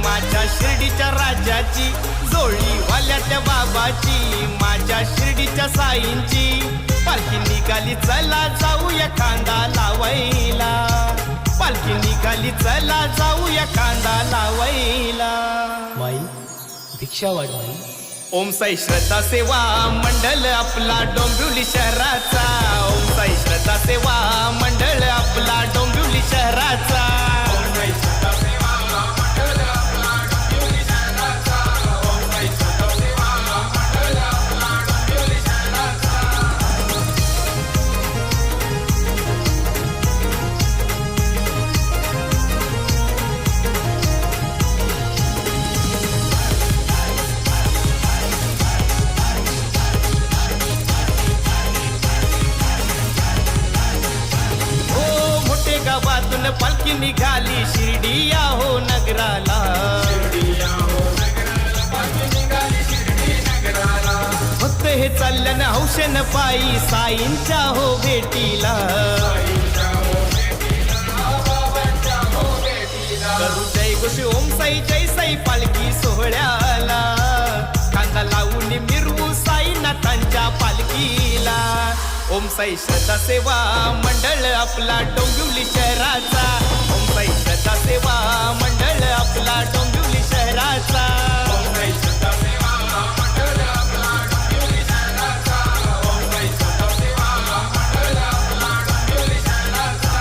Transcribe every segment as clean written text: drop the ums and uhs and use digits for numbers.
माझ्या शिर्डीच्या राजाची, जोळी वाल्या त्या बाबाची, माझ्या शिर्डीच्या साईंची पालखी निघाली, चला जाऊया कांदा लावायला, पालखी निघाली, चला जाऊया कांदा लावायला. माई भिक्षा वाढ माई. ओम साई श्रद्धा सेवा मंडळ आपला डोंबिवली शहराचा, ओम साई श्रद्धा सेवा मंडळ आपला डोंबिवली शहराचा. गावातून पालखी निघाली, शिर्डी हो नगराला, फक्त हे चाललं ना हौशन पायी साईंच्या हो भेटीला. करू जय घोष ओम साई जय साई पालखी सोहळ्याला, कांदा लावून मिरवू साईनाथांच्या पालखीला. ओम साई श्रद्धा सेवा मंडळ आपला डोंबिवली शहराचा, ओम साई श्रद्धा सेवा मंडळ आपला डोंबिवली शहराचा. ओम साई श्रद्धा सेवा मंडळ आपला डोंबिवली शहराचा, ओम साई श्रद्धा सेवा मंडळ आपला डोंबिवली शहराचा.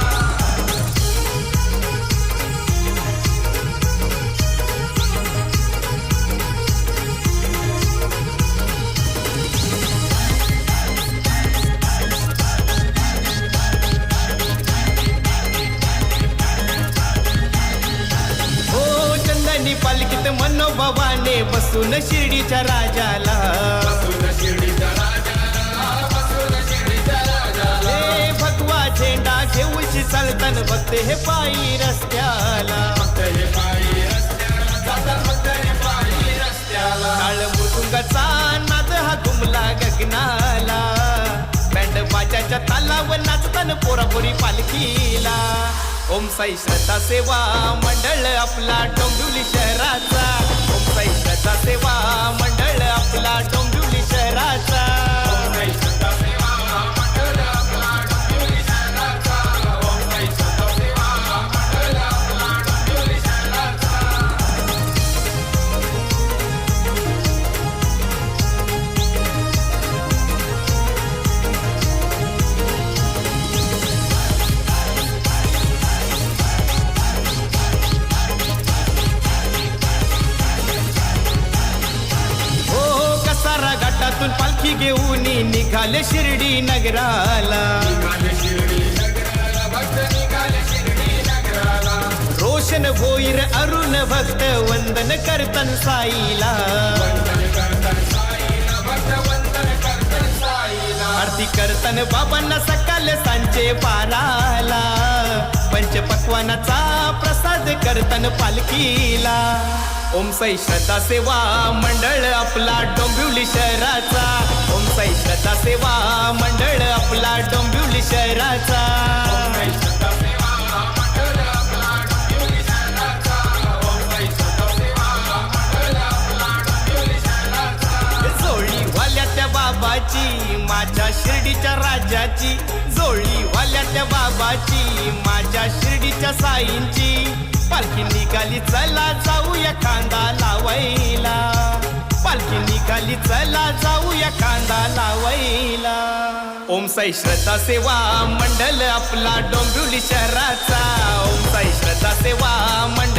पालखीत मनोभावाने बसून शिर्डीच्या राजाला, हे भगवा झेंडा घेऊशी चालतान भक्त हे पायी रस्त्याला, टाळ मृदुंगाचा नाद हा घुमला गगनाला, बँड बाजाच्या तालावर नाचतान पोरापोरी पालखीला. ओम साई श्रद्धा सेवा मंडळ आपला डोंबिवली शहराचा, ओम साई श्रद्धा सेवा मंडळ आपला डोंबिवली शहराचा. ओम साई श्रद्धा सेवा मंडळ आपला डोंबिवली शहराचा, ओम साई श्रद्धा सेवा मंडळ आपला डोंबिवली शहराचा. घाटातून पालखी घेऊन निघाले शिर्डी नगराला, रोशन भोईर अरुण भक्त वंदन करतन साईला, आरती करतन बाबांना सकाळ सांचे पाराला, पंचपक्वानाचा प्रसाद करतन पालखीला. ओम साई श्रद्धा सेवा मंडळ आपला डोंबिवली शहराचा, ओम साई श्रद्धा सेवा मंडळ आपला डोंबिवली शहराचा. ओम साई श्रद्धा सेवा मंडळ आपला डोंबिवली शहराचा, ओम साई श्रद्धा सेवा मंडळ आपला डोंबिवली शहराचा. जोळी वाल्या त्या बाबाची, माझ्या शिर्डीच्या राजाची, जोळी वाल्या त्या बाबाची, माझ्या शिर्डीच्या साईंची पालखी निघाली, चला जाऊया कांदा लावायला, पालखी निघाली, चला जाऊया कांदा लावायला. ओम साई श्रद्धा सेवा मंडळ आपला डोंबिवली शहराचा, ओम साई श्रद्धा सेवा मंडळ